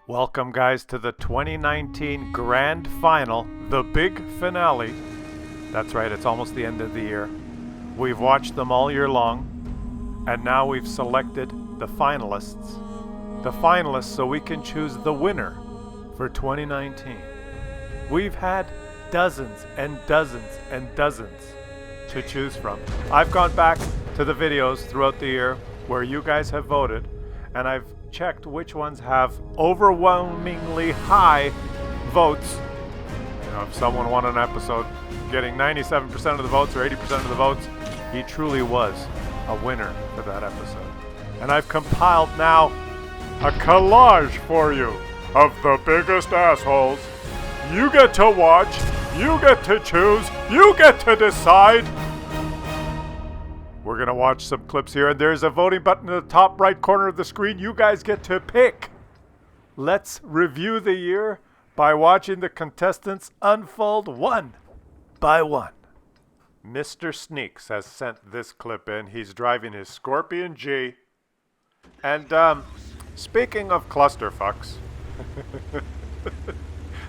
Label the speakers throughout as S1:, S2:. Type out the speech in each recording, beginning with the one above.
S1: Welcome, guys, to the 2019 Grand Final, the big finale. That's right, it's almost the end of the year. We've watched them all year long, and now we've selected the finalists. The finalists so we can choose the winner for 2019. We've had dozens and dozens and dozens to choose from. I've gone back to the videos throughout the year where you guys have voted, and I've checked which ones have overwhelmingly high votes. You know, if someone won an episode getting 97% of the votes or 80% of the votes, he truly was a winner for that episode. And I've compiled now a collage for you of the biggest assholes. You get to watch, you get to choose, you get to decide. We're going to watch some clips here, and there's a voting button in the top right corner of the screen. You guys get to pick. Let's review the year by watching the contestants unfold one by one. Mr. Sneaks has sent this clip in. He's driving his Scorpion G. And speaking of clusterfucks,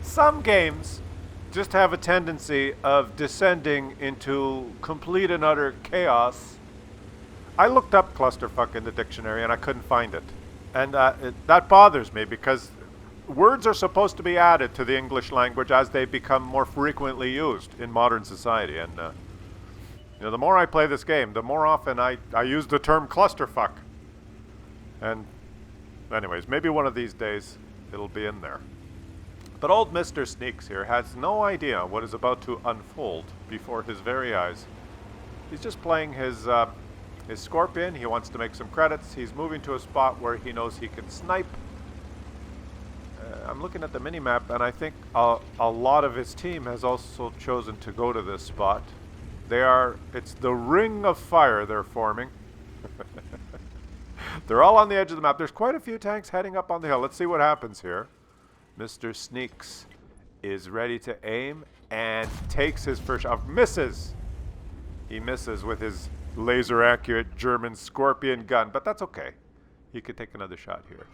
S1: some games just have a tendency of descending into complete and utter chaos. I looked up clusterfuck in the dictionary and I couldn't find it. And that bothers me because words are supposed to be added to the English language as they become more frequently used in modern society. And the more I play this game, the more often I use the term clusterfuck. And anyways, maybe one of these days it'll be in there. But old Mr. Sneaks here has no idea what is about to unfold before his very eyes. He's just playing his Scorpion. He wants to make some credits. He's moving to a spot where he knows he can snipe. I'm looking at the minimap, and I think a lot of his team has also chosen to go to this spot. It's the ring of fire they're forming. They're all on the edge of the map. There's quite a few tanks heading up on the hill. Let's see what happens here. Mr. Sneaks is ready to aim and takes his first shot. Misses! He misses with his laser accurate German Scorpion gun, but that's okay. He could take another shot here.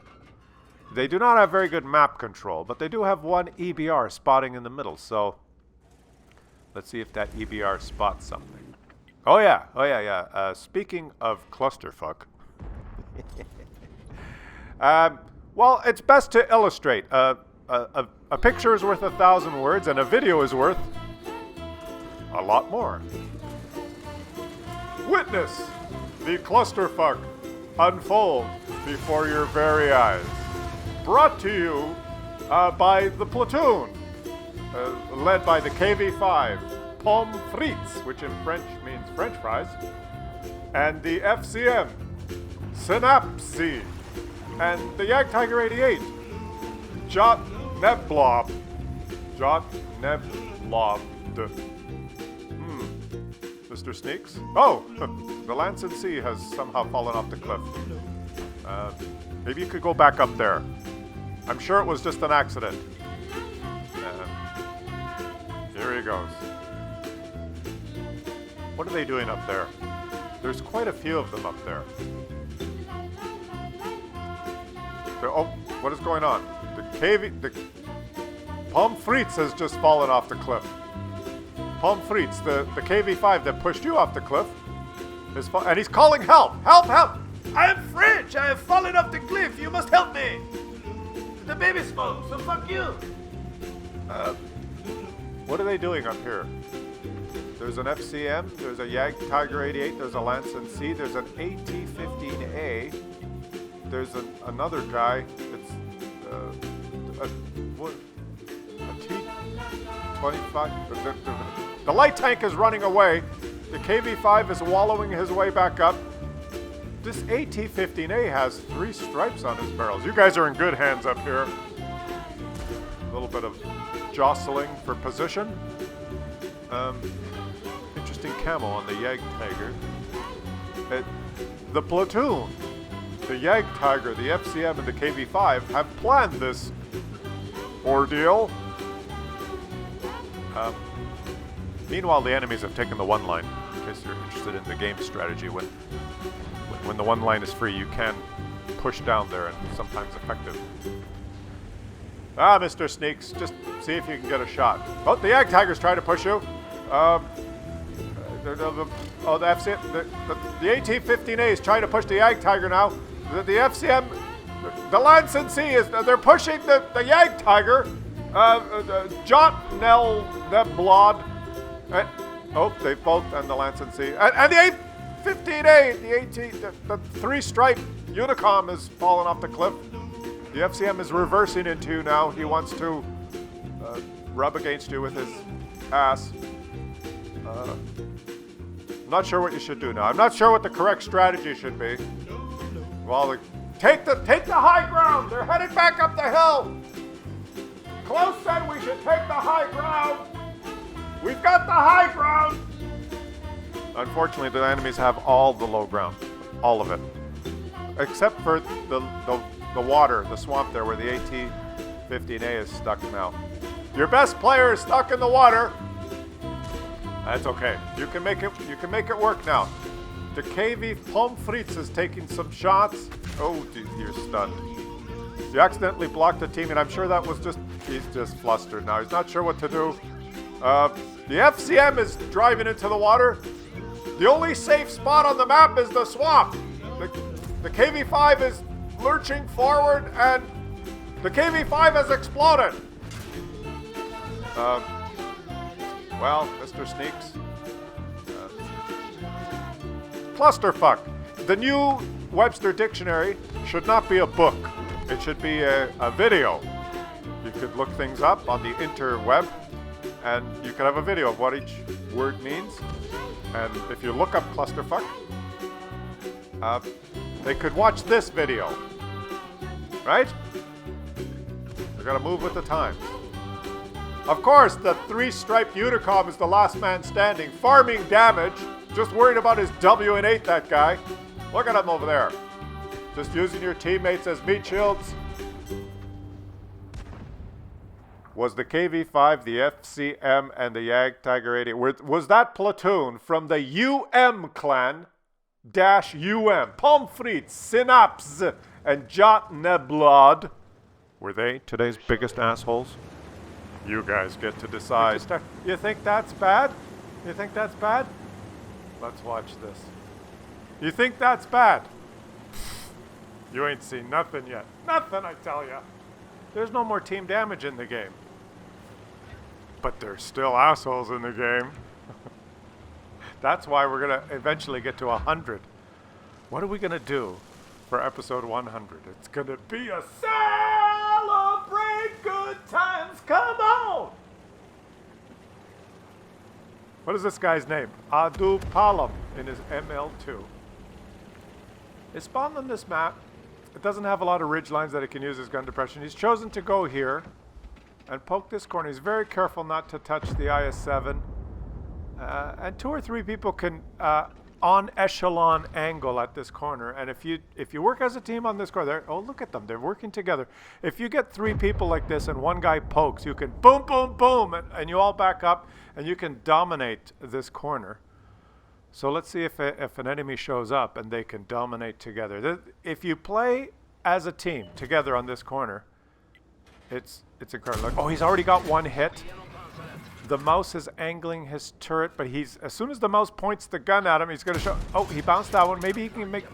S1: They do not have very good map control, but they do have one EBR spotting in the middle, so let's see if that EBR spots something. Oh yeah. Speaking of clusterfuck, well, it's best to illustrate. A picture is worth 1,000 words, and a video is worth a lot more. Witness the clusterfuck unfold before your very eyes. Brought to you by the platoon, led by the KV-5, Pommes frites, which in French means French fries, and the FCM, Synapse, and the Jagdtiger 88, Jot Neblob. Mr. Sneaks? Oh, the Lance and Sea has somehow fallen off the cliff. Maybe you could go back up there. I'm sure it was just an accident. Here he goes. What are they doing up there? There's quite a few of them up there. Oh, what is going on? The Pommes frites has just fallen off the cliff. Pommes frites, the KV-5 that pushed you off the cliff, and he's calling help! Help! Help! I am French! I have fallen off the cliff! You must help me! The baby smokes, so fuck you! What are they doing up here? There's an FCM, there's a Jagdtiger 88, there's a Lance and Sea, there's an AT-15A, there's another guy, it's a T-25. The light tank is running away. The KV-5 is wallowing his way back up. This AT-15A has 3 stripes on his barrels. You guys are in good hands up here. A little bit of jostling for position. Interesting camo on the Jagdtiger. The platoon, the Jagdtiger, the FCM, and the KV-5 have planned this ordeal. Meanwhile, the enemies have taken the one line. In case you're interested in the game strategy, when the one line is free, you can push down there, and sometimes effective. Ah, Mr. Sneaks, just see if you can get a shot. Oh, the Ag Tiger's trying to push you. Oh, the FCM, the AT-15A is trying to push the Ag Tiger now. The FCM, the Lance and C they're pushing the Ag Tiger. Jot Nell Neblod. Oh, they both, and the Lance and C. And the A-15A, the three-stripe Unicom has fallen off the cliff. The FCM is reversing into you now. He wants to rub against you with his ass. I'm not sure what you should do now. I'm not sure what the correct strategy should be. Well, take the high ground. They're headed back up the hill. Claus said we should take the high ground. We've got the high ground. Unfortunately, the enemies have all the low ground, all of it, except for the water, the swamp there where the AT-15A is stuck now. Your best player is stuck in the water. That's okay. You can make it work now. The KV Pomfritz is taking some shots. Oh, you're stunned. You accidentally blocked a teammate. I'm sure that was he's just flustered now. He's not sure what to do. The FCM is driving into the water. The only safe spot on the map is the swamp. The KV-5 is lurching forward, and the KV-5 has exploded. Well, Mr. Sneaks. Clusterfuck. The new Webster Dictionary should not be a book. It should be a video. You could look things up on the interweb, and you could have a video of what each word means. And if you look up clusterfuck, they could watch this video. Right? They're gonna move with the times. Of course, the three-striped Unicom is the last man standing, farming damage, just worried about his W and 8, that guy. Look at him over there. Just using your teammates as meat shields. Was the KV-5, the FCM, and the Ag Tiger 80, was that platoon from the UM clan, -UM, Pomfritz, Synapse, and Jot Neblod, were they today's biggest assholes? You guys get to decide. You think that's bad? You think that's bad? Let's watch this. You think that's bad? You ain't seen nothing yet. Nothing, I tell ya. There's no more team damage in the game. But there's still assholes in the game. That's why we're going to eventually get to 100. What are we going to do for episode 100? It's going to be a celebrate good times. Come on! What is this guy's name? Adu Palam in his ML2. It's spawned on this map. It doesn't have a lot of ridge lines that it can use as gun depression. He's chosen to go here and poke this corner. He's very careful not to touch the IS-7. And 2 or 3 people can on echelon angle at this corner. And if you work as a team on this corner, oh, look at them. They're working together. If you get 3 people like this and one guy pokes, you can boom, boom, boom, and you all back up, and you can dominate this corner. So let's see if an enemy shows up and they can dominate together. If you play as a team together on this corner, it's incredible. Oh, he's already got 1 hit. The mouse is angling his turret, but as soon as the mouse points the gun at him, he's going to show. Oh, he bounced that one. Maybe he can make.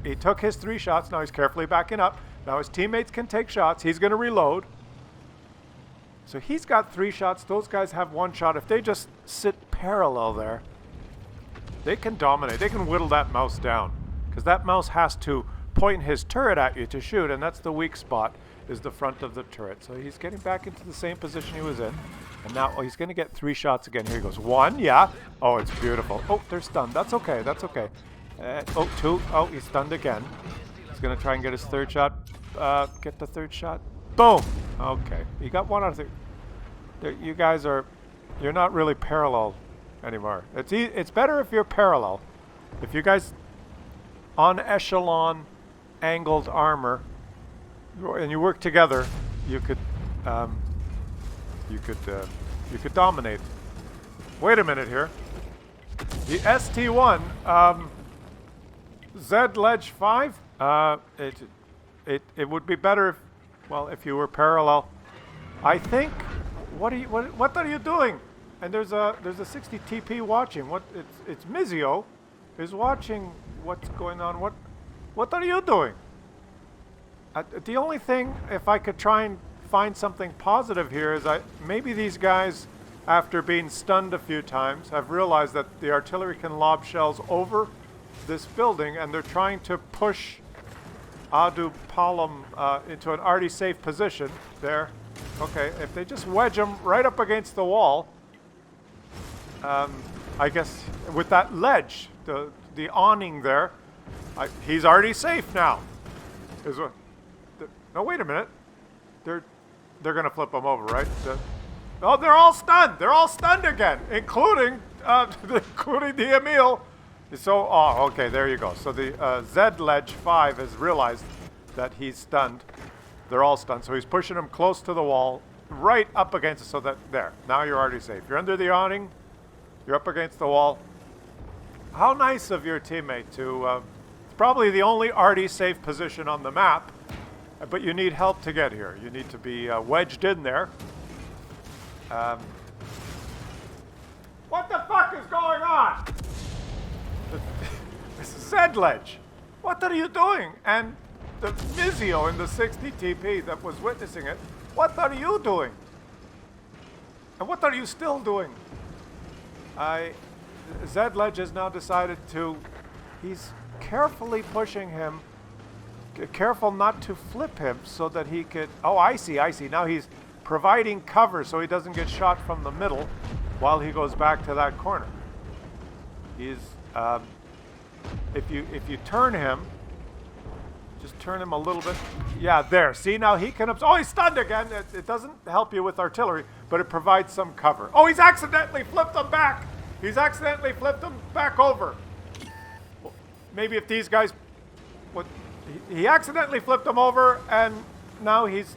S1: He took his 3 shots. Now he's carefully backing up. Now his teammates can take shots. He's going to reload. So he's got 3 shots. Those guys have 1 shot. If they just sit parallel there, they can dominate. They can whittle that mouse down, because that mouse has to point his turret at you to shoot, and that's the weak spot, is the front of the turret. So he's getting back into the same position he was in. And now he's going to get 3 shots again. Here he goes. 1, yeah. Oh, it's beautiful. Oh, they're stunned. That's okay. That's okay. Oh, 2. Oh, he's stunned again. He's going to try and get his 3rd shot. Get the 3rd shot. Boom. Okay. He got 1 out of 3. You guys are... You're not really parallel anymore. It's better if you're parallel. If you guys on echelon angled armor and you work together, you could dominate. Wait a minute here. The ST1 Z Ledge 5. It would be better Well, if you were parallel, I think. What are you doing? And there's a 60 TP watching. It's Mizio is watching what's going on. What are you doing? The only thing, if I could try and find something positive here, is maybe these guys, after being stunned a few times, have realized that the artillery can lob shells over this building, and they're trying to push Adu Palam into an already safe position. There. Okay, if they just wedge him right up against the wall, I guess with that ledge, the awning there, he's already safe now. No, wait a minute. They're gonna flip him over, right? Oh, they're all stunned. They're all stunned again, including the Emil. So, okay, there you go. So the Z Ledge 5 has realized that he's stunned. They're all stunned. So he's pushing him close to the wall, right up against it. So that there. Now you're already safe. You're under the awning. You're up against the wall. How nice of your teammate to. It's probably the only already safe position on the map. But you need help to get here. You need to be wedged in there. What the fuck is going on? This is Z-Ledge. What are you doing? And the Mizio in the 60 TP that was witnessing it, what are you doing? And what are you still doing? Z-Ledge has now decided to... He's carefully pushing him. Careful not to flip him so that he could... Oh, I see. Now he's providing cover so he doesn't get shot from the middle while he goes back to that corner. He's... if you turn him, just turn him a little bit. Yeah, there. See, now he can... Oh, he's stunned again. It doesn't help you with artillery, but it provides some cover. Oh, he's accidentally flipped him back. He's accidentally flipped him back over. Well, maybe if these guys... He accidentally flipped him over, and now he's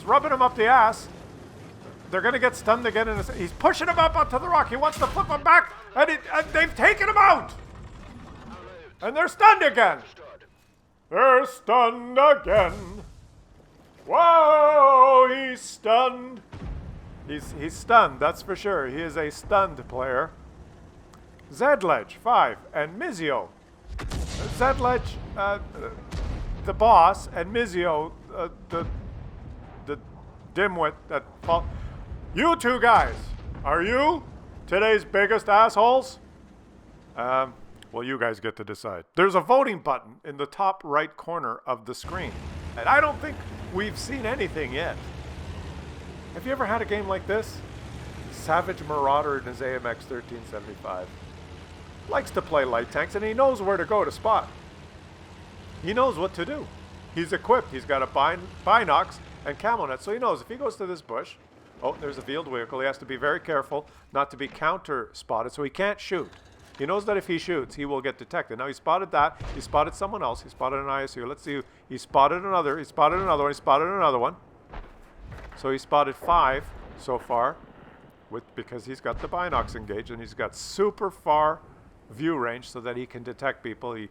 S1: rubbing him up the ass. They're going to get stunned again. He's pushing him up onto the rock. He wants to flip him back, and they've taken him out. And they're stunned again. They're stunned again. Whoa, he's stunned. He's stunned, that's for sure. He is a stunned player. Z-Ledge, 5, and Mizio. Z-Ledge, the boss, and Mizio, the dimwit that... You two guys, are you today's biggest assholes? Well, you guys get to decide. There's a voting button in the top right corner of the screen, and I don't think we've seen anything yet. Have you ever had a game like this? Savage Marauder in his AMX 1375. Likes to play light tanks, and he knows where to go to spot. He knows what to do. He's equipped. He's got a binocs and camo net, so he knows if he goes to this bush, oh, there's a field vehicle. He has to be very careful not to be counter-spotted, so he can't shoot. He knows that if he shoots, he will get detected. Now, he spotted that. He spotted someone else. He spotted an ISU. Let's see. He spotted another. He spotted another one. He spotted another one. So he spotted 5 so far because he's got the binocs engaged, and he's got super far view range so that he can detect people. He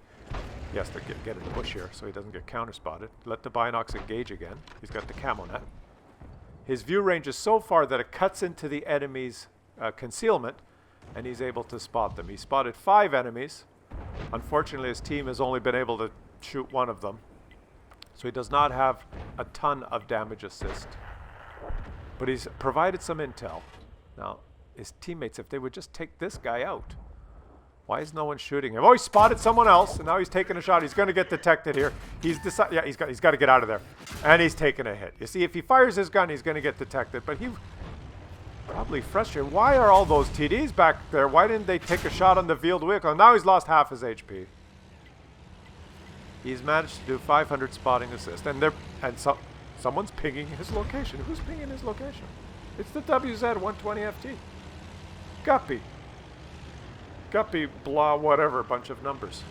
S1: has to get in the bush here so he doesn't get counter-spotted. Let the binocs engage again. He's got the camo net. His view range is so far that it cuts into the enemy's concealment, and he's able to spot them. He spotted 5 enemies. Unfortunately, his team has only been able to shoot 1 of them, so he does not have a ton of damage assist. But he's provided some intel. Now, his teammates, if they would just take this guy out. Why is no one shooting him? Oh, he spotted someone else, and now he's taking a shot. He's going to get detected here. He's got to get out of there. And he's taking a hit. You see, if he fires his gun, he's going to get detected. But he probably frustrated. Why are all those TDs back there? Why didn't they take a shot on the field vehicle? And now he's lost half his HP. He's managed to do 500 spotting assist. And someone's pinging his location. Who's pinging his location? It's the WZ-120FT. Guppy, blah, whatever, bunch of numbers.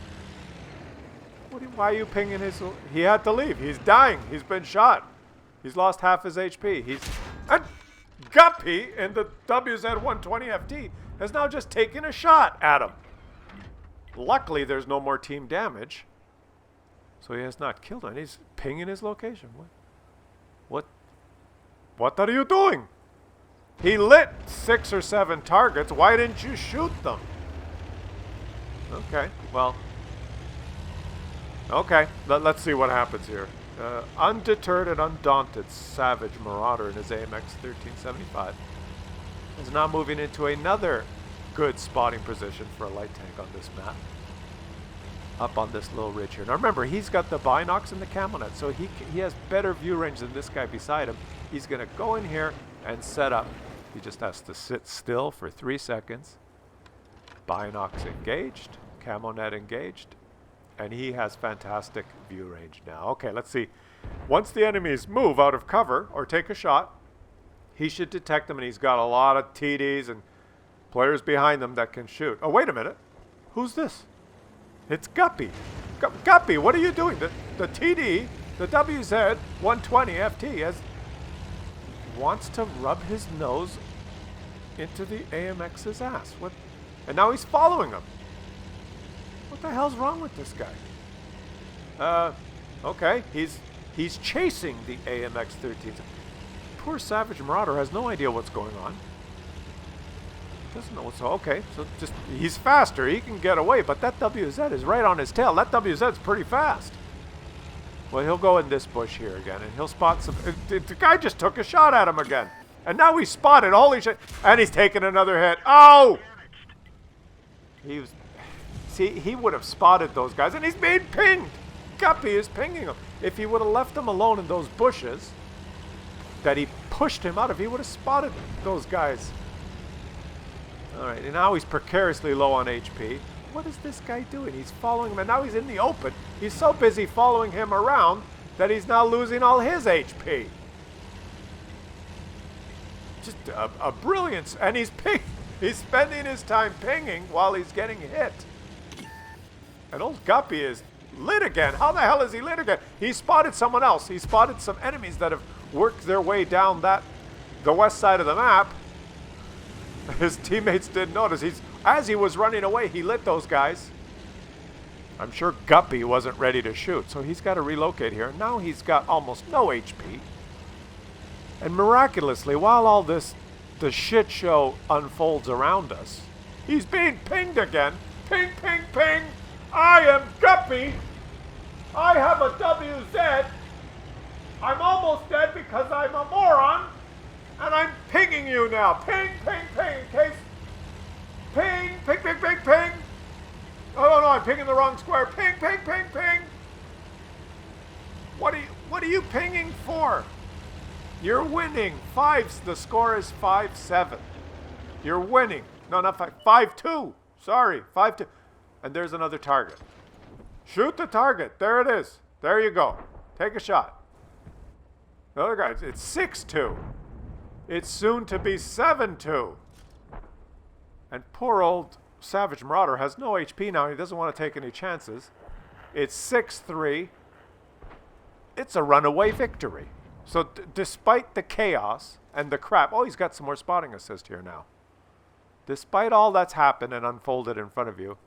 S1: Why are you pinging his... He had to leave. He's dying. He's been shot. He's lost half his HP. And Guppy in the WZ-120FT has now just taken a shot at him. Luckily, there's no more team damage. So he has not killed him. He's pinging his location. What? What are you doing? He lit 6 or 7 targets. Why didn't you shoot them? Okay, well. Okay, let's see what happens here. Undeterred and undaunted Savage Marauder in his AMX 1375 is now moving into another good spotting position for a light tank on this map. Up on this little ridge here. Now remember, he's got the binocs and the camo net, so he has better view range than this guy beside him. He's going to go in here and set up. He just has to sit still for 3 seconds. Binocs engaged, camo net engaged, and he has fantastic view range now. Okay, let's see. Once the enemies move out of cover or take a shot, he should detect them, and he's got a lot of TDs and players behind them that can shoot. Oh, wait a minute. Who's this? It's Guppy. Guppy, what are you doing? The TD, the WZ 120 FT, wants to rub his nose into the AMX's ass. What? And now he's following him. What the hell's wrong with this guy? Okay, he's chasing the AMX 13. Poor Savage Marauder has no idea what's going on. Doesn't know what's okay. So just he's faster. He can get away, but that WZ is right on his tail. That WZ's pretty fast. Well, he'll go in this bush here again, and he'll spot some. The guy just took a shot at him again, and now he's spotted. Holy shit! And he's taking another hit. Oh! He was. See, he would have spotted those guys, and he's being pinged. Guppy is pinging him. If he would have left him alone in those bushes that he pushed him out of, he would have spotted those guys. All right, and now he's precariously low on HP. What is this guy doing? He's following him, and now he's in the open. He's so busy following him around that he's now losing all his HP. Just a brilliance, and he's spending his time pinging while he's getting hit. And old Guppy is lit again. How the hell is he lit again? He spotted someone else. He spotted some enemies that have worked their way down the west side of the map. His teammates didn't notice. As he was running away, he lit those guys. I'm sure Guppy wasn't ready to shoot, so he's got to relocate here. Now he's got almost no HP. And miraculously, while all the shit show unfolds around us, he's being pinged again. Ping, ping, ping. I am Guppy. I have a WZ. I'm almost dead because I'm a moron. And I'm pinging you now. Ping, ping, ping. In case. Ping, ping, ping, ping, ping. Oh no, I'm pinging the wrong square. Ping, ping, ping, ping. What are you pinging for? You're winning. The score is 5-7. You're winning. No, not 5-2. Sorry, 5-2. And there's another target. Shoot the target. There it is. There you go. Take a shot. Another guy. It's 6-2. It's soon to be 7-2. And poor old Savage Marauder has no HP now. He doesn't want to take any chances. It's 6-3. It's a runaway victory. So despite the chaos and the crap. Oh, he's got some more spotting assist here now. Despite all that's happened and unfolded in front of you,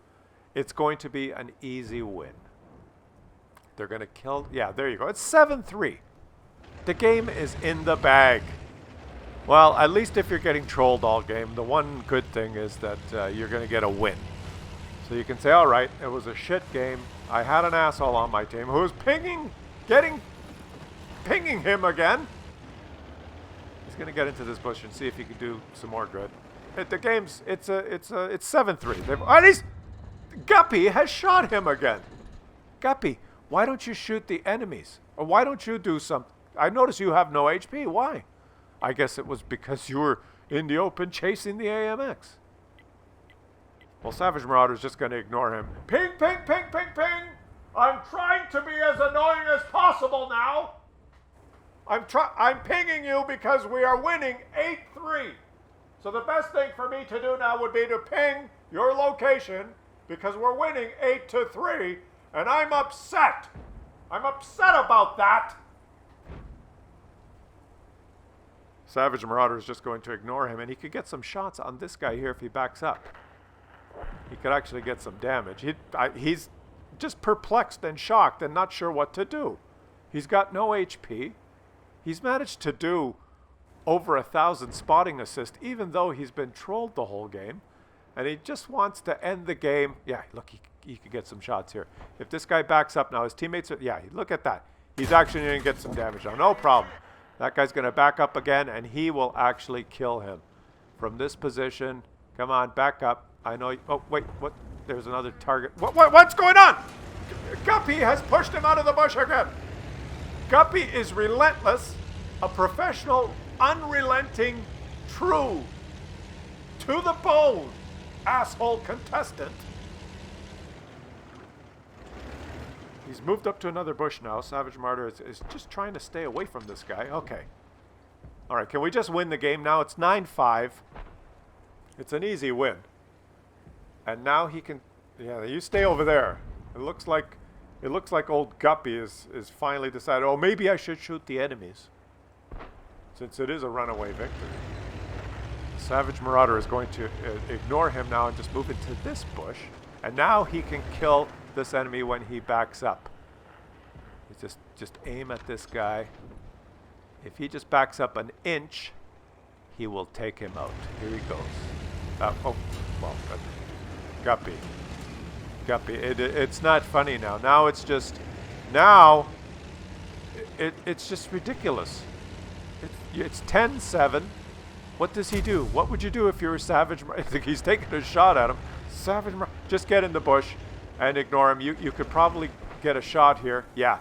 S1: it's going to be an easy win. They're going to kill. Yeah, there you go. It's 7-3. The game is in the bag. Well, at least if you're getting trolled all game, the one good thing is that you're going to get a win. So you can say, all right, it was a shit game. I had an asshole on my team who was pinging him again. He's going to get into this bush and see if he can do some more good. The game's, it's 7-3. And Guppy has shot him again. Guppy, why don't you shoot the enemies? Or why don't you do something? I notice you have no HP. Why? I guess it was because you were in the open chasing the AMX. Well, Savage Marauder's just going to ignore him. Ping, ping, ping, ping, ping. I'm trying to be as annoying as possible now. I'm pinging you because we are winning 8-3. So the best thing for me to do now would be to ping your location because we're winning 8-3, and I'm upset. I'm upset about that. Savage Marauder is just going to ignore him, and he could get some shots on this guy here if he backs up. He could actually get some damage. He's just perplexed and shocked and not sure what to do. He's got no HP. He's managed to do over 1,000 spotting assists, even though he's been trolled the whole game. And he just wants to end the game. Yeah, look, he could get some shots here. If this guy backs up now, his teammates are, yeah, look at that. He's actually going to get some damage now. No problem. That guy's going to back up again, and he will actually kill him. From this position, come on, back up. I know, oh, wait, what? There's another target. What's going on? Guppy has pushed him out of the bush again. Guppy is relentless, a professional, unrelenting, true, to the bone, asshole contestant. He's moved up to another bush now. Savage Martyr is just trying to stay away from this guy. Okay. All right, can we just win the game now? It's 9-5. It's an easy win. And now he can, yeah, you stay over there. It looks like old Guppy is finally decided, oh, maybe I should shoot the enemies, since it is a runaway victory. Savage Marauder is going to ignore him now and just move into this bush. And now he can kill this enemy when he backs up. You just aim at this guy. If he just backs up an inch, he will take him out. Here he goes. Guppy. It's not funny now. Now it's just ridiculous. It's 10-7. What does he do? What would you do if you were Savage? He's taking a shot at him. Savage, just get in the bush and ignore him. You could probably get a shot here. Yeah.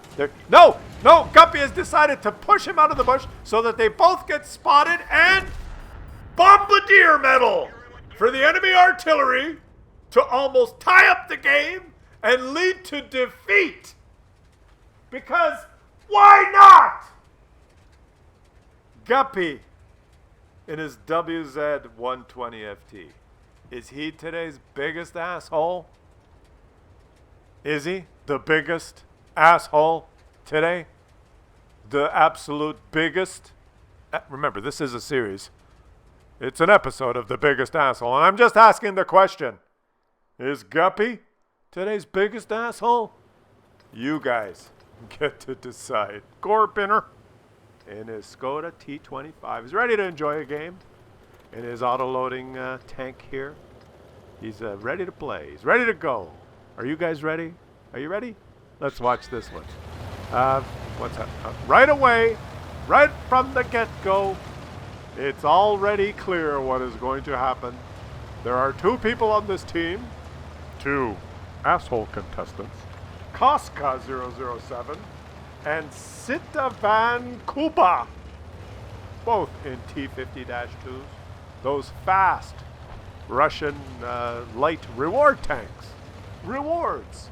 S1: No! Guppy has decided to push him out of the bush so that they both get spotted, and Bombardier medal for the enemy artillery to almost tie up the game and lead to defeat. Because why not? Guppy in his WZ-120FT. Is he today's biggest asshole? Is he the biggest asshole today? The absolute biggest? Remember, this is a series. It's an episode of The Biggest Asshole, and I'm just asking the question. Is Guppy today's biggest asshole? You guys get to decide. Gorbinner in his Skoda T25 is ready to enjoy a game in his auto-loading tank here. He's ready to play. He's ready to go. Are you guys ready? Are you ready? Let's watch this one. What's that? Right away, right from the get-go, it's already clear what is going to happen. There are two people on this team. Two asshole contestants. Koska 007 and Sita Van Kupa. Both in T-50-2s. Those fast Russian light reward tanks. Rewards.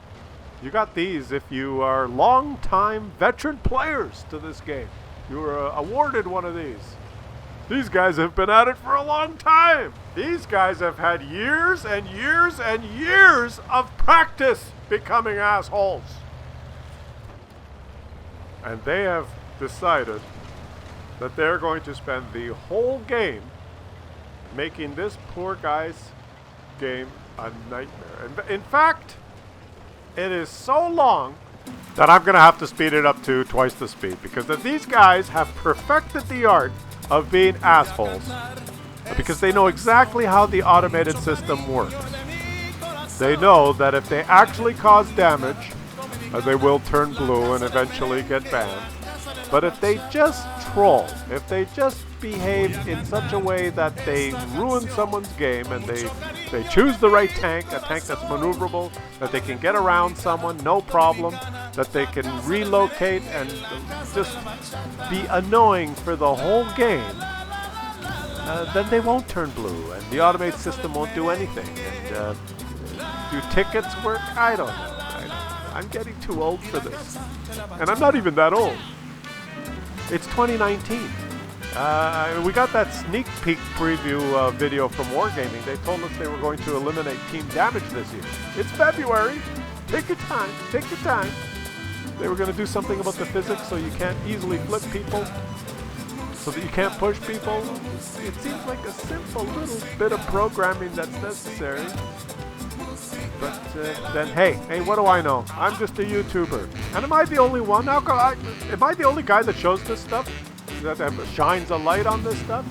S1: You got these if you are long-time veteran players to this game. You were awarded one of these. These guys have been at it for a long time. These guys have had years and years and years of practice becoming assholes. And they have decided that they're going to spend the whole game making this poor guy's game a nightmare. And in fact, it is so long that I'm going to have to speed it up to twice the speed, because these guys have perfected the art of being assholes, because they know exactly how the automated system works. They know that if they actually cause damage, they will turn blue and eventually get banned. But if they just troll, if they just behave in such a way that they ruin someone's game, and they choose the right tank, a tank that's maneuverable, that they can get around someone, no problem, that they can relocate and just be annoying for the whole game, then they won't turn blue, and the automated system won't do anything. And do tickets work? I don't know. I'm getting too old for this. And I'm not even that old. It's 2019. We got that sneak peek preview video from Wargaming. They told us they were going to eliminate team damage this year. It's February. Take your time. Take your time. They were going to do something about the physics so you can't easily flip people, so that you can't push people. It seems like a simple little bit of programming that's necessary. But then, hey, what do I know? I'm just a YouTuber. And am I the only one? Am I the only guy that shows this stuff? that shines a light on this stuff?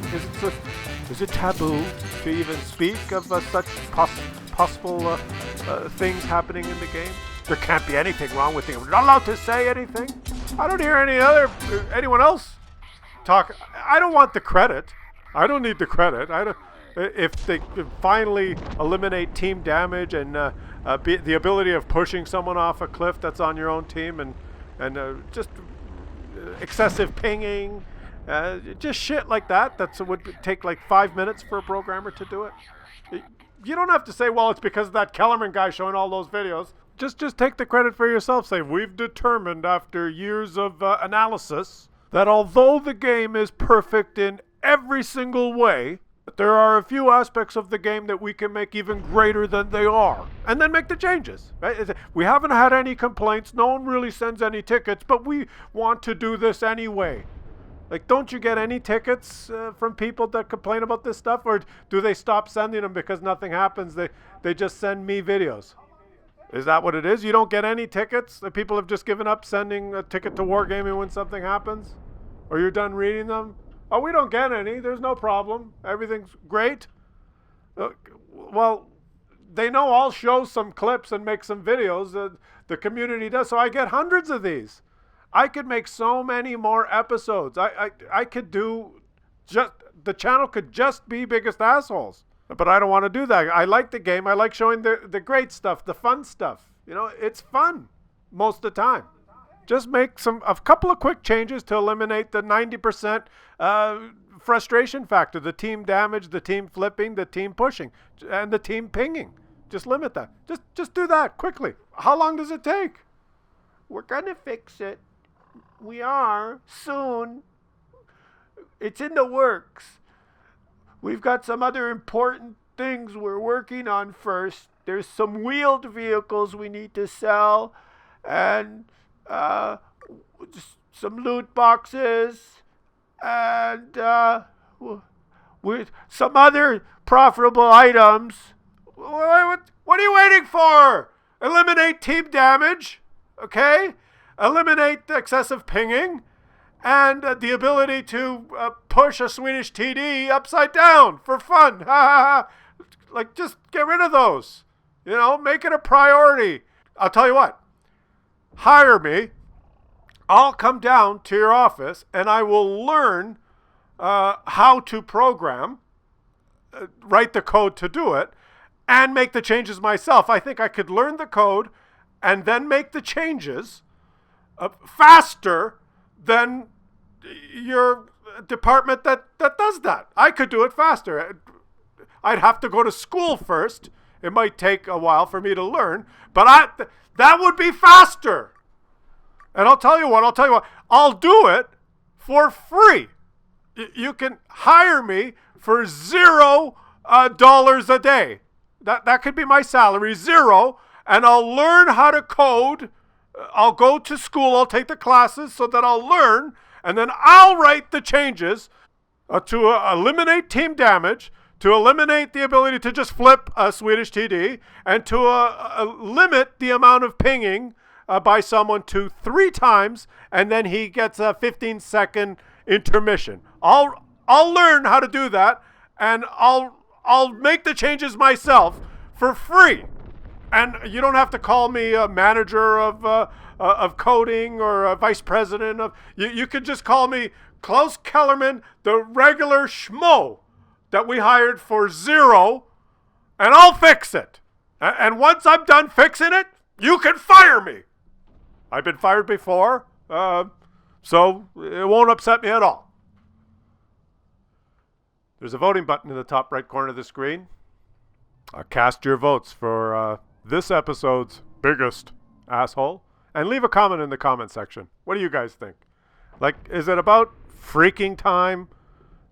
S1: Is it taboo to even speak of such possible things happening in the game? There can't be anything wrong with it. We're not allowed to say anything. I don't hear anyone else talk. I don't want the credit. I don't need the credit. If they could finally eliminate team damage and the ability of pushing someone off a cliff that's on your own team and just excessive pinging, just shit like that would take like 5 minutes for a programmer to do it. You don't have to say, well, it's because of that Kellerman guy showing all those videos. Just take the credit for yourself. Say, we've determined after years of analysis that although the game is perfect in every single way, there are a few aspects of the game that we can make even greater than they are. And then make the changes. Right? We haven't had any complaints. No one really sends any tickets, but we want to do this anyway. Like, don't you get any tickets from people that complain about this stuff? Or do they stop sending them because nothing happens? They just send me videos. Is that what it is? You don't get any tickets? That people have just given up sending a ticket to Wargaming when something happens? Or you're done reading them? Oh, we don't get any. There's no problem. Everything's great. Well, they know I'll show some clips and make some videos. The community does. So I get hundreds of these. I could make so many more episodes. I could do the channel could just be Biggest Assholes. But I don't want to do that. I like the game. I like showing the great stuff, the fun stuff. You know, it's fun most of the time. Just make a couple of quick changes to eliminate the 90% frustration factor, the team damage, the team flipping, the team pushing, and the team pinging. Just limit that. Just do that quickly. How long does it take? We're going to fix it. We are soon. It's in the works. We've got some other important things we're working on first. There's some wheeled vehicles we need to sell, and some loot boxes, and with some other profitable items. What are you waiting for? Eliminate team damage, okay? Eliminate the excessive pinging, and the ability to push a Swedish TD upside down for fun. Like, just get rid of those. You know, make it a priority. I'll tell you what. Hire me. I'll come down to your office, and I will learn how to program, write the code to do it, and make the changes myself. I think I could learn the code and then make the changes faster than your department that does that. I could do it faster. I'd have to go to school first. It might take a while for me to learn, but that would be faster. And I'll tell you what, I'll do it for free. You can hire me for $0 a day. That could be my salary, 0, and I'll learn how to code. I'll go to school, I'll take the classes so that I'll learn, and then I'll write the changes to eliminate team damage, to eliminate the ability to just flip a Swedish TD, and to limit the amount of pinging by someone to 3 times, and then he gets a 15-second intermission. I'll learn how to do that, and I'll make the changes myself for free. And you don't have to call me a manager of coding or a vice president of. You could just call me Klaus Kellerman, the regular schmo that we hired for 0, and I'll fix it. And once I'm done fixing it, you can fire me. I've been fired before, so it won't upset me at all. There's a voting button in the top right corner of the screen. Cast your votes for this episode's biggest asshole, and leave a comment in the comment section. What do you guys think? Like, is it about freaking time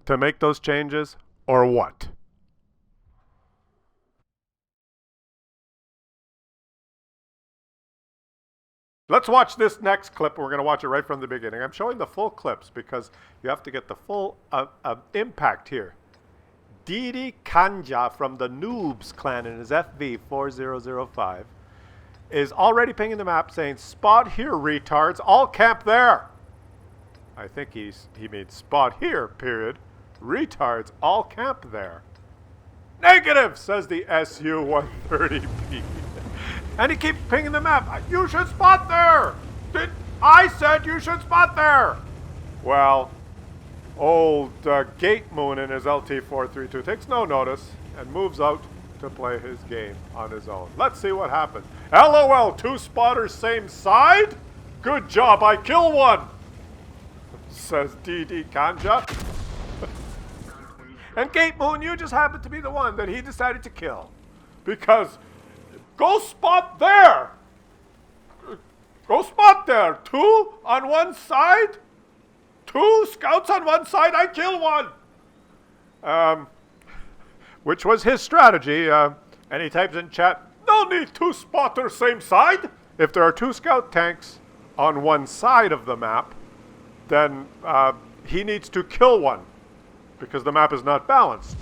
S1: to make those changes, or what? Let's watch this next clip. We're going to watch it right from the beginning. I'm showing the full clips because you have to get the full impact here. Didi Kanja from the Noobs clan in his FV4005 is already pinging the map saying, "Spot here, retards. All camp there." I think he means spot here, period. Retards all camp there. Negative, says the SU-130B. And he keeps pinging the map. You should spot there. I said you should spot there. Well, old Gate Moon in his LT-432 takes no notice and moves out to play his game on his own. Let's see what happens. LOL, 2 spotters same side? Good job, I kill one, says DD Kanja. And Gate Moon, you just happen to be the one that he decided to kill. Because, go spot there! Go spot there! 2 on one side? 2 scouts on one side, I kill one! Which was his strategy, and he types in chat, no need 2 spotters same side! If there are 2 scout tanks on one side of the map, then he needs to kill one. Because the map is not balanced.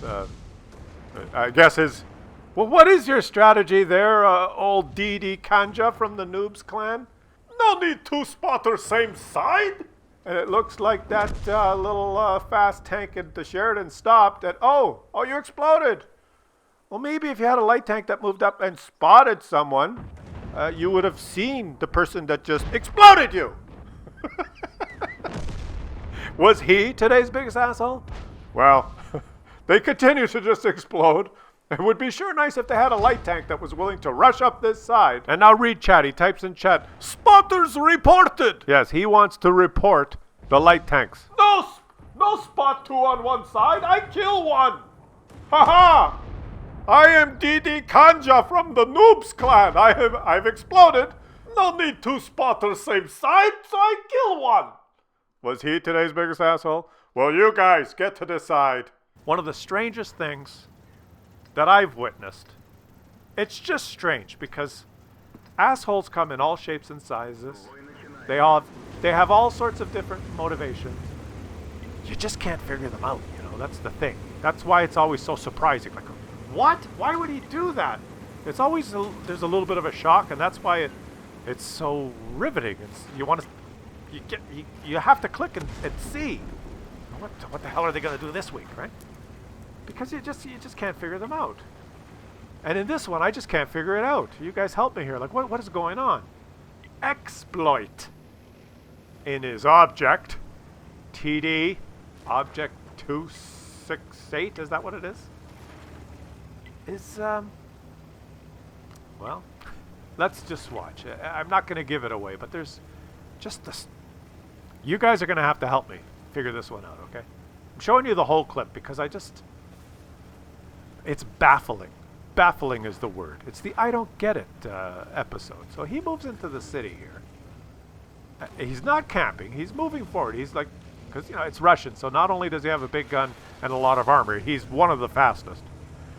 S1: I guess his... Well, what is your strategy there, old DD Kanja from the Noobs clan? No need 2 spotters same side? And it looks like that little fast tank at the Sheridan stopped at... Oh, you exploded! Well, maybe if you had a light tank that moved up and spotted someone, you would have seen the person that just exploded you! Was he today's biggest asshole? Well, they continue to just explode. It would be sure nice if they had a light tank that was willing to rush up this side. And now read chat. He types in chat, spotters reported. Yes, he wants to report the light tanks. No spot 2 on one side. I kill one. Haha. I am DD Kanja from the Noobs clan. I've exploded. No need 2 spotters same side, so I kill one. Was he today's biggest asshole? Well, you guys get to decide. One of the strangest things that I've witnessed, it's just strange because assholes come in all shapes and sizes. They have all sorts of different motivations. You just can't figure them out, you know, that's the thing. That's why it's always so surprising. Like, what? Why would he do that? It's always, there's a little bit of a shock, and that's why it's so riveting. You have to click and see. What the hell are they going to do this week, right? Because you just can't figure them out. And in this one, I just can't figure it out. You guys help me here. Like, what is going on? Exploit in his object, TD, object 268, is that what it is? Well, let's just watch. I'm not going to give it away, but there's just this. You guys are going to have to help me figure this one out, okay? I'm showing you the whole clip because it's baffling. Baffling is the word. It's the I don't get it episode. So he moves into the city here. He's not camping. He's moving forward. He's like, because, you know, it's Russian. So not only does he have a big gun and a lot of armor, he's one of the fastest.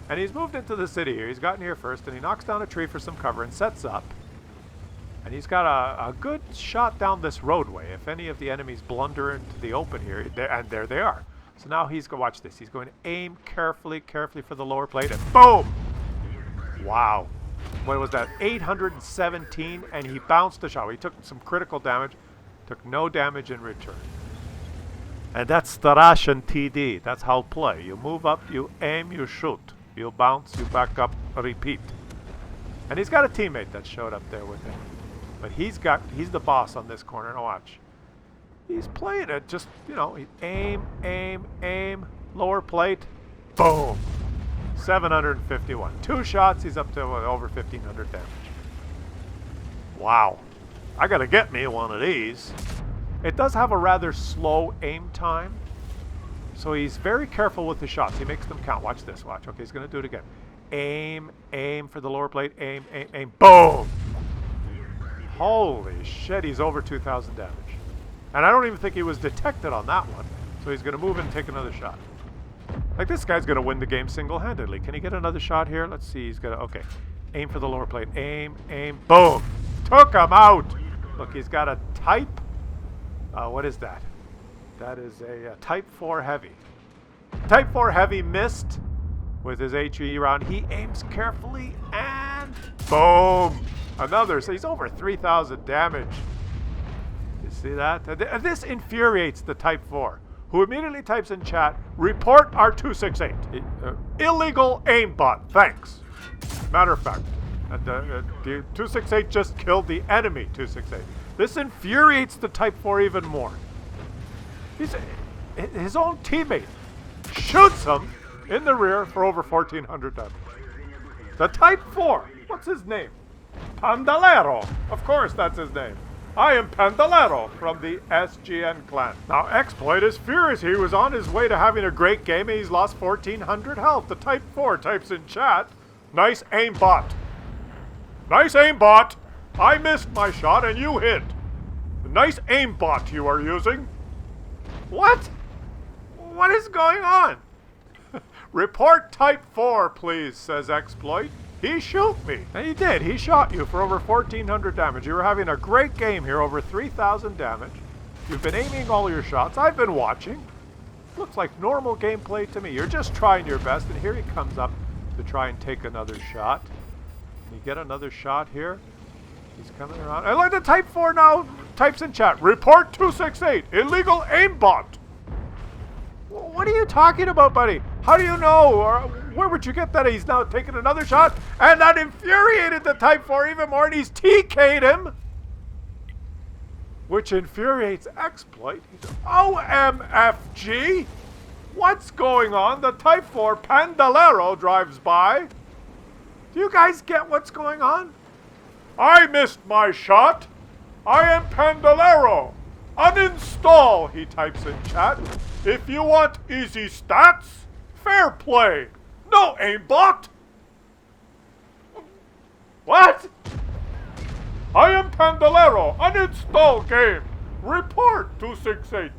S1: And he's moved into the city here. He's gotten here first, and he knocks down a tree for some cover and sets up. And he's got a good shot down this roadway. If any of the enemies blunder into the open here, and there they are. So now he's going to watch this. He's going to aim carefully for the lower plate, and boom! Wow. What was that? 817, and he bounced the shot. He took some critical damage, took no damage in return. And that's the Russian TD. That's how play. You move up, you aim, you shoot. You bounce, you back up, repeat. And he's got a teammate that showed up there with him. But he's the boss on this corner. Now watch. He's playing it just, you know, aim, lower plate, boom. 751. 2 shots, he's up to over 1,500 damage. Wow. I gotta get me one of these. It does have a rather slow aim time. So he's very careful with the shots. He makes them count. Watch this, watch. Okay, he's gonna do it again. Aim for the lower plate, aim, boom! Holy shit, he's over 2,000 damage. And I don't even think he was detected on that one. So he's going to move and take another shot. Like, this guy's going to win the game single-handedly. Can he get another shot here? Let's see. He's going to... Okay. Aim for the lower plate. Aim. Boom! Took him out! Look, he's got a Type... what is that? That is a Type 4 Heavy. Type 4 Heavy missed with his HE round. He aims carefully and... Boom! Another. So he's over 3,000 damage. His See that? This infuriates the Type 4, who immediately types in chat, report R268. Illegal aimbot, thanks. Matter of fact, the 268 just killed the enemy 268. This infuriates the Type 4 even more. His own teammate shoots him in the rear for over 1,400 damage. The Type 4, what's his name? Pandalero. Of course that's his name. I am Pandalero from the SGN clan. Now, Exploit is furious. He was on his way to having a great game and he's lost 1,400 health. The Type 4 types in chat, nice aimbot. Nice aimbot. I missed my shot and you hit. Nice aimbot you are using. What? What is going on? Report Type 4, please, says Exploit. He shoot me. And he did. He shot you for over 1,400 damage. You were having a great game here, over 3,000 damage. You've been aiming all your shots. I've been watching. Looks like normal gameplay to me. You're just trying your best, and here he comes up to try and take another shot. Can you get another shot here? He's coming around. I like the Type 4 now types in chat. Report 268. Illegal aimbot. What are you talking about, buddy? How do you know? Or where would you get that he's now taking another shot? And that infuriated the Type 4 even more, and he's TK'd him. Which infuriates Exploit. OMFG? What's going on? The Type 4 Pandalero drives by. Do you guys get what's going on? I missed my shot. I am Pandalero. Uninstall, he types in chat. If you want easy stats, fair play. No aimbot. What? I am Pandalero. Uninstall game. Report 268.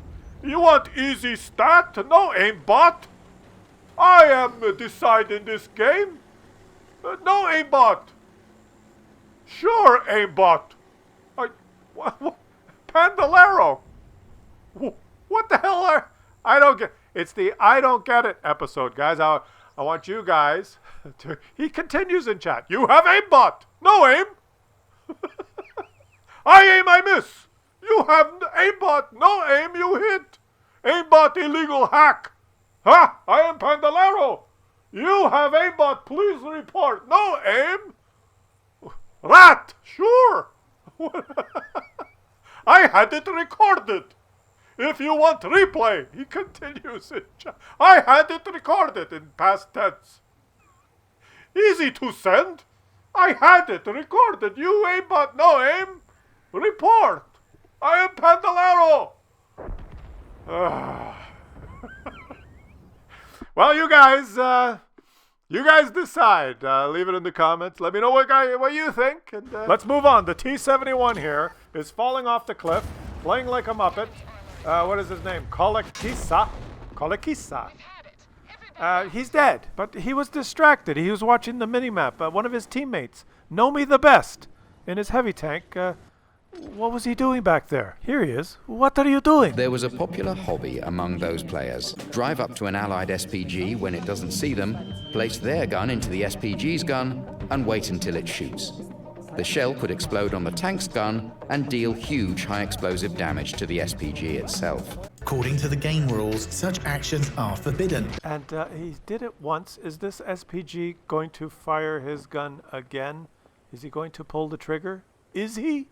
S1: You want easy stat? No aimbot. I am deciding this game. No aimbot. Sure aimbot. Pandalero. What the hell are... I don't get... It's the I don't get it episode, guys. I want you guys to... He continues in chat. You have aimbot. No aim. I aim, I miss. You have aimbot. No aim, you hit. Aimbot illegal hack. Ha! I am Pandalero. You have aimbot. Please report. No aim. Rat. Sure. I had it recorded. If you want replay, he continues in chat. I had it recorded in past tense. Easy to send. I had it recorded. You aimbot, no aim. Report. I am Pandalero. Well, you guys decide. Leave it in the comments. Let me know what you think. And let's move on. The T-71 here is falling off the cliff, playing like a Muppet. What is his name? Kolekisa. He's dead, but he was distracted. He was watching the minimap. One of his teammates, Nomi the Best, in his heavy tank. What was he doing back there? Here he is. What are you doing?
S2: There was a popular hobby among those players. Drive up to an allied SPG when it doesn't see them, place their gun into the SPG's gun, and wait until it shoots. The shell could explode on the tank's gun and deal huge high explosive damage to the SPG itself.
S3: According to the game rules, such actions are forbidden.
S1: And he did it once. Is this SPG going to fire his gun again? Is he going to pull the trigger? Is he?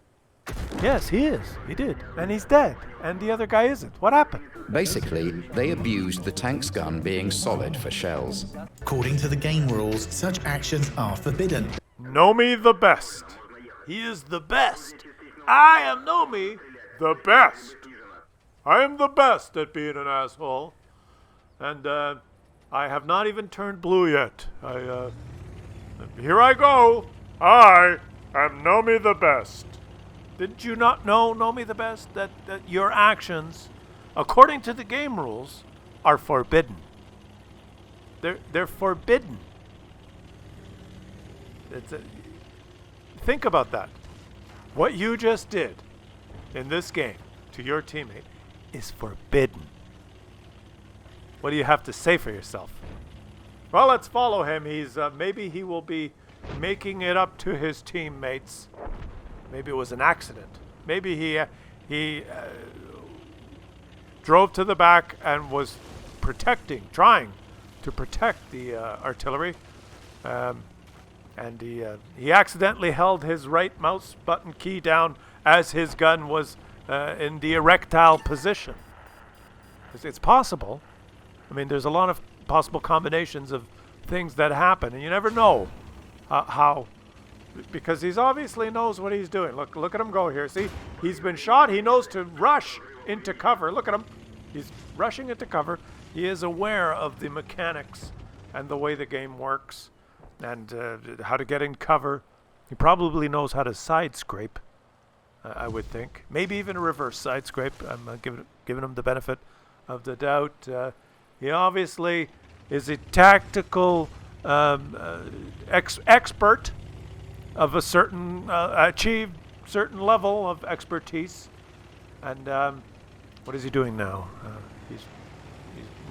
S1: Yes, he is. He did. And he's dead. And the other guy isn't. What happened?
S2: Basically, they abused the tank's gun being solid for shells.
S3: According to the game rules, such actions are forbidden.
S1: Nomi the Best. He is the best. I am Nomi the Best. I am the best at being an asshole. And I have not even turned blue yet. Here I go. I am Nomi the Best. Didn't you not know, Nomi the Best, that your actions, according to the game rules, are forbidden? They're forbidden. Think about that. What you just did in this game to your teammate is forbidden. What do you have to say for yourself? Well, let's follow him. Maybe he will be making it up to his teammates. Maybe it was an accident. Maybe he drove to the back and was trying to protect the artillery. And he accidentally held his right mouse button key down as his gun was in the erectile position. It's possible. I mean, there's a lot of possible combinations of things that happen, and you never know how, because he's obviously knows what he's doing. Look at him go here. See, he's been shot. He knows to rush into cover. Look at him. He's rushing into cover. He is aware of the mechanics and the way the game works, and how to get in cover. He probably knows how to side scrape, I would think. Maybe even a reverse side scrape. I'm giving him the benefit of the doubt. He obviously is a tactical expert of a certain achieved certain level of expertise. And what is he doing now? He's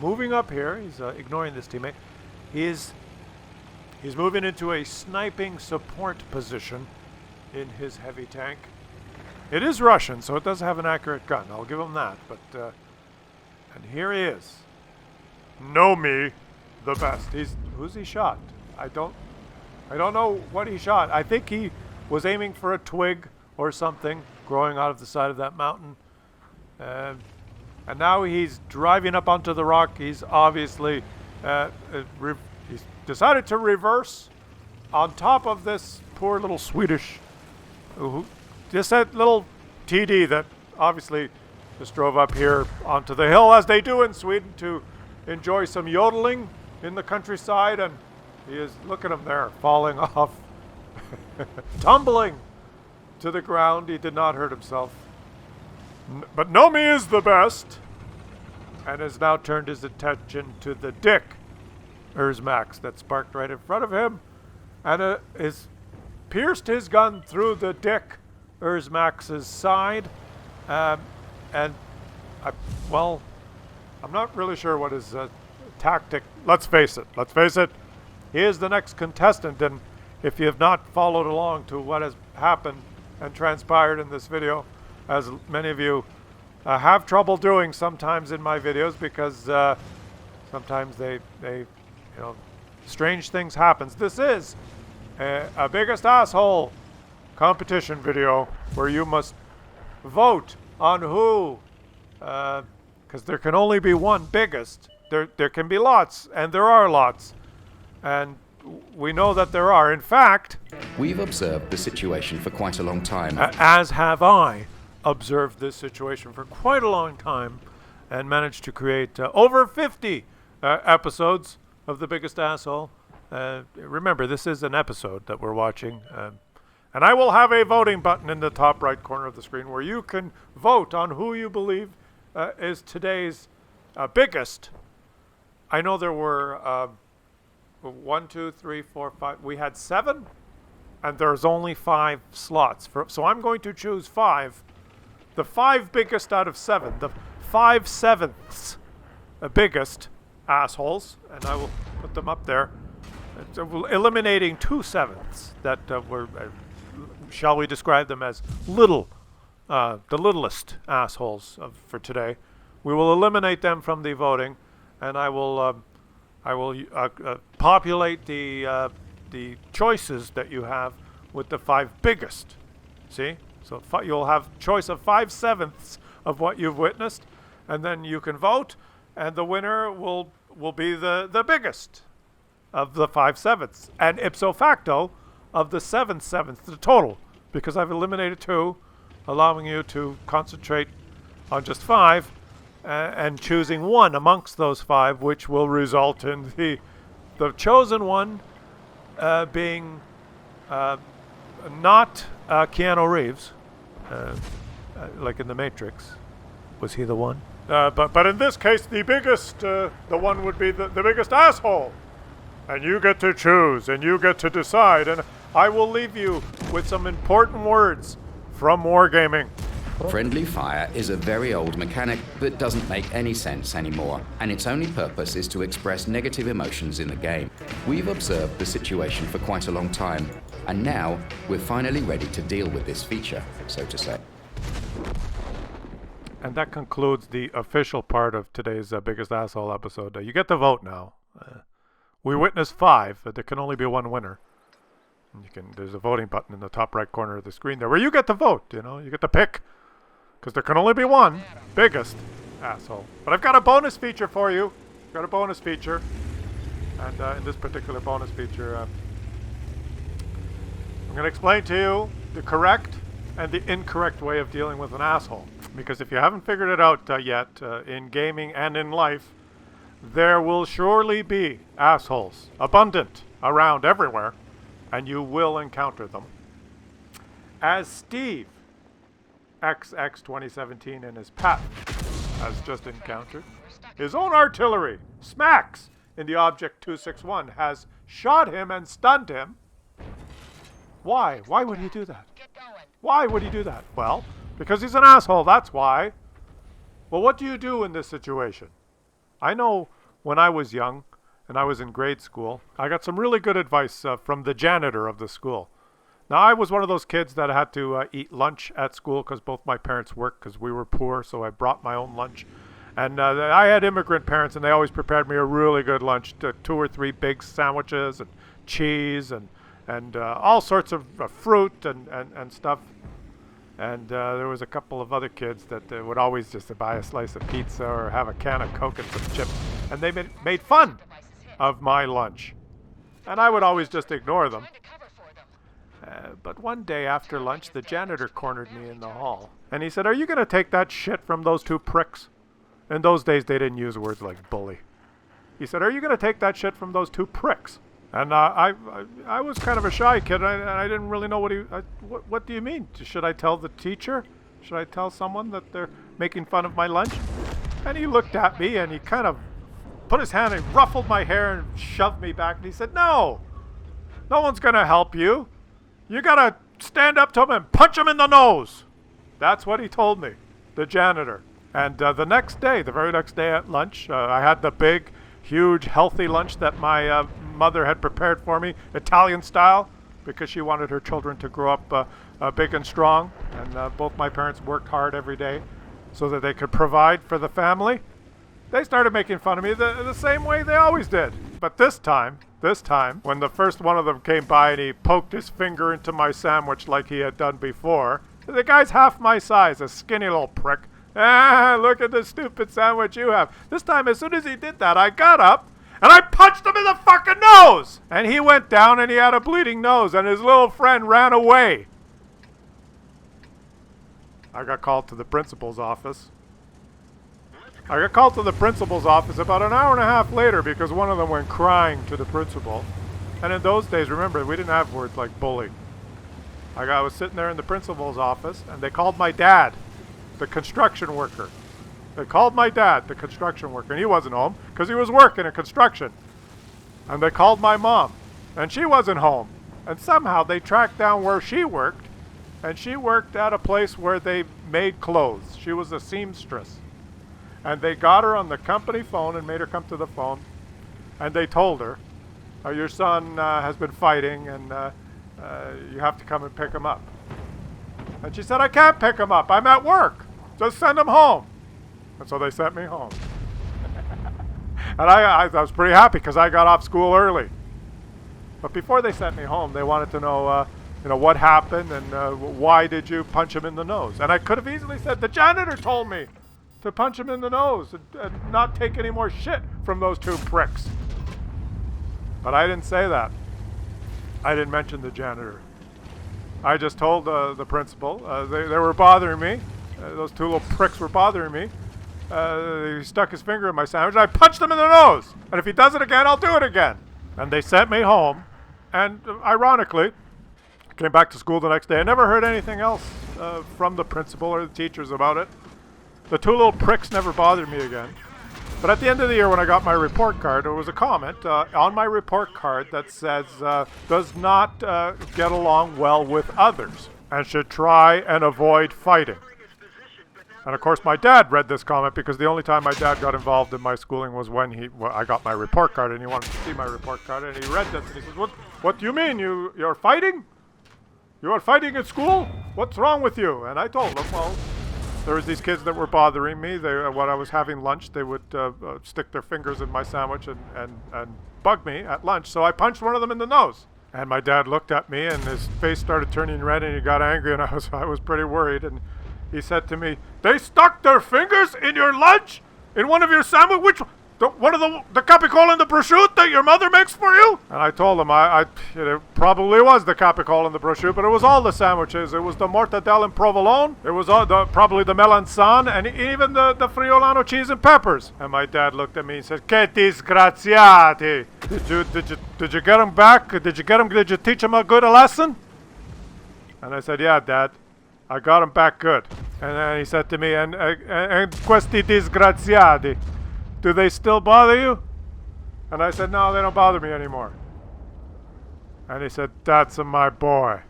S1: moving up here. He's ignoring this teammate. He's moving into a sniping support position in his heavy tank. It is Russian, so it does have an accurate gun. I'll give him that. But and here he is. Know me, the best. Who's he shot? I don't know what he shot. I think he was aiming for a twig or something growing out of the side of that mountain. And now he's driving up onto the rock. He's obviously he's decided to reverse on top of this poor little Swedish, just that little TD that obviously just drove up here onto the hill, as they do in Sweden, to enjoy some yodeling in the countryside. And he is, look at him there, falling off, tumbling to the ground. He did not hurt himself. But Nomi is the best, and has now turned his attention to the Dick Erzmax that sparked right in front of him, and is pierced his gun through the Dick Erzmax's side. And I'm not really sure what his tactic. Let's face it. He is the next contestant, and if you have not followed along to what has happened and transpired in this video, as many of you have trouble doing sometimes in my videos, because sometimes they strange things happens. This is a biggest asshole competition video where you must vote on who, because there can only be one biggest. There can be lots, and there are lots, and we know that there are. In fact,
S2: we've observed the situation for quite a long time.
S1: As have I observed this situation for quite a long time, and managed to create over 50 episodes of The Biggest Asshole. Remember, this is an episode that we're watching. And I will have a voting button in the top right corner of the screen where you can vote on who you believe is today's biggest. I know there were 1, 2, 3, 4, 5. We had 7, and there's only 5 slots. So I'm going to choose 5. The 5 biggest out of 7. The 5 sevenths biggest assholes. And I will put them up there. Eliminating 2 sevenths that were... shall we describe them as the littlest assholes for today. We will eliminate them from the voting, and I will populate the choices that you have with the 5 biggest. See? So you'll have choice of 5 sevenths of what you've witnessed, and then you can vote, and the winner will be the biggest of the 5 sevenths, and ipso facto of the 7 sevenths, the total, because I've eliminated 2, allowing you to concentrate on just 5, and choosing 1 amongst those 5, which will result in the chosen one being not Keanu Reeves, like in The Matrix. Was he the one? But in this case, the biggest, the one would be the biggest asshole. And you get to choose, and you get to decide, and I will leave you with some important words from Wargaming.
S2: Friendly fire is a very old mechanic that doesn't make any sense anymore, and its only purpose is to express negative emotions in the game. We've observed the situation for quite a long time, and now we're finally ready to deal with this feature, so to say.
S1: And that concludes the official part of today's Biggest Asshole episode. You get to vote now. We witnessed 5, but there can only be one winner. And there's a voting button in the top right corner of the screen there where you get to vote, you know, you get to pick. Because there can only be one biggest asshole. But I've got a bonus feature for you. I've got a bonus feature. And in this particular bonus feature, I'm going to explain to you the correct and the incorrect way of dealing with an asshole. Because if you haven't figured it out yet, in gaming and in life, there will surely be assholes, abundant, around everywhere, and you will encounter them. As Steve, XX 2017 in his path, has just encountered, his own artillery, smacks, in the Object 261, has shot him and stunned him. Why? Why would he do that? Why would he do that? Well, because he's an asshole, that's why. Well, what do you do in this situation? I know when I was young and I was in grade school, I got some really good advice from the janitor of the school. Now, I was one of those kids that had to eat lunch at school because both my parents worked because we were poor, so I brought my own lunch. And I had immigrant parents, and they always prepared me a really good lunch, 2 or 3 big sandwiches and cheese and all sorts of fruit and stuff. And there was a couple of other kids that would always just buy a slice of pizza or have a can of Coke and some chips. And they made fun of my lunch. And I would always just ignore them. But one day after lunch, the janitor cornered me in the hall. And he said, "Are you going to take that shit from those 2 pricks?" In those days, they didn't use words like bully. He said, "Are you going to take that shit from those 2 pricks?" And I was kind of a shy kid, and I didn't really know what do you mean? Should I tell the teacher? Should I tell someone that they're making fun of my lunch? And he looked at me, and he kind of put his hand and ruffled my hair and shoved me back. And he said, "No, no one's going to help you. You got to stand up to him and punch him in the nose." That's what he told me, the janitor. And the next day, the very next day at lunch, I had the big, huge, healthy lunch that my mother had prepared for me, Italian style, because she wanted her children to grow up big and strong. And both my parents worked hard every day so that they could provide for the family. They started making fun of me the same way they always did. But this time, when the first one of them came by and he poked his finger into my sandwich like he had done before, the guy's half my size, a skinny little prick. "Ah, look at the stupid sandwich you have." This time, as soon as he did that, I got up and I punched him in the fucking nose! And he went down and he had a bleeding nose and his little friend ran away. I got called to the principal's office. I got called to the principal's office about an hour and a half later because one of them went crying to the principal. And in those days, remember, we didn't have words like bully. I was sitting there in the principal's office and they called my dad, the construction worker. They called my dad, the construction worker, and he wasn't home because he was working in construction. And they called my mom, and she wasn't home. And somehow they tracked down where she worked, and she worked at a place where they made clothes. She was a seamstress. And they got her on the company phone and made her come to the phone, and they told her, "Your son has been fighting, and you have to come and pick him up." And she said, "I can't pick him up. I'm at work. Just send him home." And so they sent me home. And I was pretty happy because I got off school early. But before they sent me home, they wanted to know, what happened and why did you punch him in the nose? And I could have easily said, "The janitor told me to punch him in the nose and not take any more shit from those 2 pricks." But I didn't say that. I didn't mention the janitor. I just told the principal they were bothering me. Those 2 little pricks were bothering me. He stuck his finger in my sandwich. And I punched him in the nose. And if he does it again, I'll do it again. And they sent me home. And ironically, I came back to school the next day. I never heard anything else from the principal or the teachers about it. The 2 little pricks never bothered me again. But at the end of the year, when I got my report card, there was a comment on my report card that says, does not get along well with others and should try and avoid fighting. And of course, my dad read this comment because the only time my dad got involved in my schooling was when I got my report card and he wanted to see my report card, and he read this and he says, What do you mean? You're fighting? You are fighting at school? What's wrong with you? And I told him, well, There was these kids that were bothering me. They, when I was having lunch, they would stick their fingers in my sandwich and bug me at lunch. So I punched one of them in the nose. And my dad looked at me, and his face started turning red, and he got angry, and I was pretty worried. And he said to me, "They stuck their fingers in your lunch? In one of your sandwich? Which one of the capicola and the prosciutto that your mother makes for you?" And I told him it probably was the capicola and the prosciutto, but it was all the sandwiches. It was the mortadella and provolone. It was probably the melanzane, and even the friulano cheese and peppers. And my dad looked at me and said, "Che disgraziati! Did you get him back? Did you teach him a good lesson?" And I said, "Yeah, Dad, I got him back good." And then he said to me, and questi disgraziati, do they still bother you?" And I said, "No, they don't bother me anymore." And he said, "That's my boy."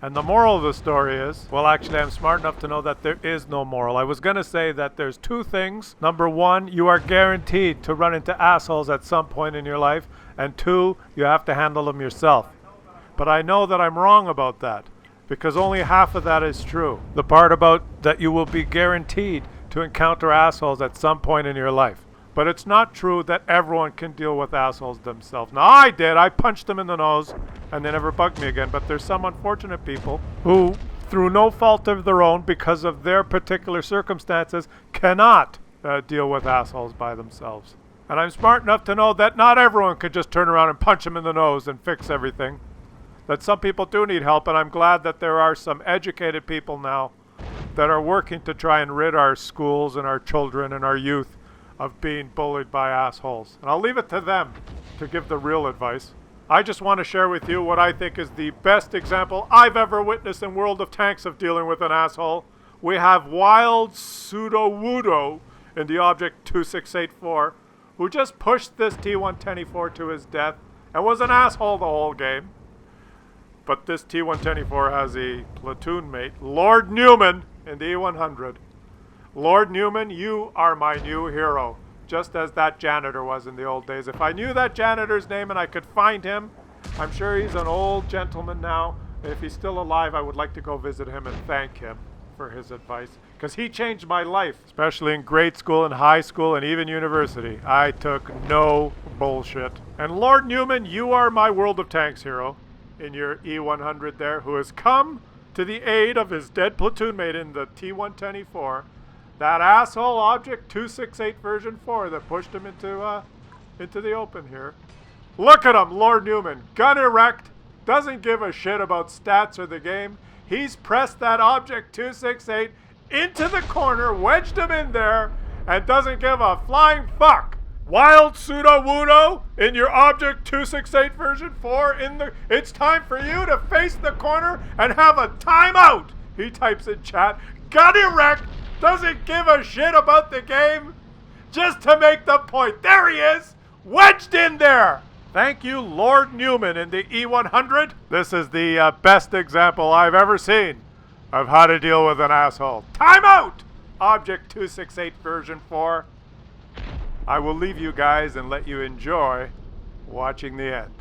S1: And the moral of the story is, well, actually, I'm smart enough to know that there is no moral. I was going to say that there's two things. Number one, you are guaranteed to run into assholes at some point in your life. And two, you have to handle them yourself. But I know that I'm wrong about that, because only half of that is true. The part about that you will be guaranteed to encounter assholes at some point in your life. But it's not true that everyone can deal with assholes themselves. Now, I did. I punched them in the nose, and they never bugged me again. But there's some unfortunate people who, through no fault of their own, because of their particular circumstances, cannot deal with assholes by themselves. And I'm smart enough to know that not everyone could just turn around and punch them in the nose and fix everything. That some people do need help, and I'm glad that there are some educated people now that are working to try and rid our schools and our children and our youth of being bullied by assholes. And I'll leave it to them to give the real advice. I just want to share with you what I think is the best example I've ever witnessed in World of Tanks of dealing with an asshole. We have Wild Pseudo-Wudo in the Object 2684, who just pushed this T-124 to his death and was an asshole the whole game. But this T-124 has a platoon mate, Lord Newman, in the E-100. Lord Newman, you are my new hero, just as that janitor was in the old days. If I knew that janitor's name and I could find him, I'm sure he's an old gentleman now. If he's still alive, I would like to go visit him and thank him for his advice, because he changed my life, especially in grade school and high school and even university. I took no bullshit. And Lord Newman, you are my World of Tanks hero in your E-100 there, who has come to the aid of his dead platoon mate in the T-124. That asshole Object 268 version 4 that pushed him into the open here. Look at him, Lord Newman, gun erect, doesn't give a shit about stats or the game. He's pressed that Object 268 into the corner, wedged him in there, and doesn't give a flying fuck. Wild Pseudo-Wudo in your Object 268 version 4 it's time for you to face the corner and have a timeout. He types in chat, gun erect, doesn't give a shit about the game, just to make the point. There he is, wedged in there. Thank you, Lord Newman in the E-100. This is the best example I've ever seen of how to deal with an asshole. Time out! Object 268 version 4. I will leave you guys and let you enjoy watching the end.